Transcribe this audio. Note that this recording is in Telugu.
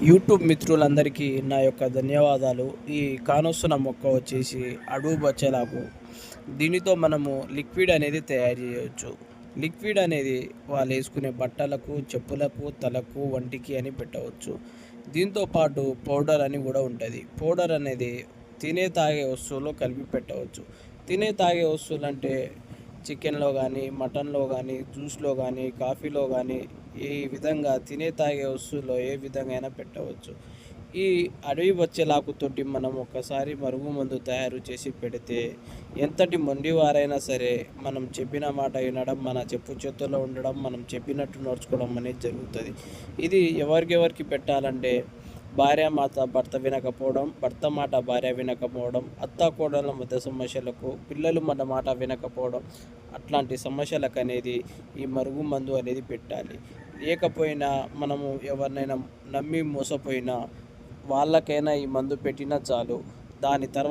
యూట్యూబ్ మిత్రులందరికీ నా యొక్క ధన్యవాదాలు. ఈ కానొస్తున్న మొక్క వచ్చేసి అడవి బచ్చలాకు. దీనితో మనము లిక్విడ్ అనేది తయారు చేయవచ్చు. లిక్విడ్ అనేది వాళ్ళు వేసుకునే బట్టలకు, చెప్పులకు, తలకు, వంటికి అని పెట్టవచ్చు. దీంతో పాటు పౌడర్ అని కూడా ఉంటుంది. పౌడర్ అనేది తినే తాగే వస్తువులో కలిపి పెట్టవచ్చు. తినే తాగే వస్తువులు అంటే చికెన్లో కానీ, మటన్లో కానీ, జ్యూస్లో కానీ, కాఫీలో కానీ, ఈ విధంగా తినే తాగే వస్తువుల్లో ఏ విధంగా అయినా పెట్టవచ్చు. ఈ అడవి బచ్చలాకుతోటి మనం ఒక్కసారి మరుగుమందు తయారు చేసి పెడితే ఎంతటి మొండివారైనా సరే మనం చెప్పిన మాట వినడం, మన చెప్పు చేతుల్లో ఉండడం, మనం చెప్పినట్టు నడుచుకోవడం అనేది జరుగుతుంది. ఇది ఎవరికెవరికి పెట్టాలంటే భార్యామాత భర్త వినకపోవడం, భర్త మాట భార్య వినకపోవడం, అత్తాకోడళ్ళ మధ్య సమస్యలకు, పిల్లలు మన మాట వినకపోవడం, అట్లాంటి సమస్యలకు అనేది ఈ మరుగుమందు అనేది పెట్టాలి. లేకపోయినా మనము ఎవరినైనా నమ్మి మోసపోయినా వాళ్ళకైనా ఈ మందు పెట్టినా చాలు. దాని తర్వాత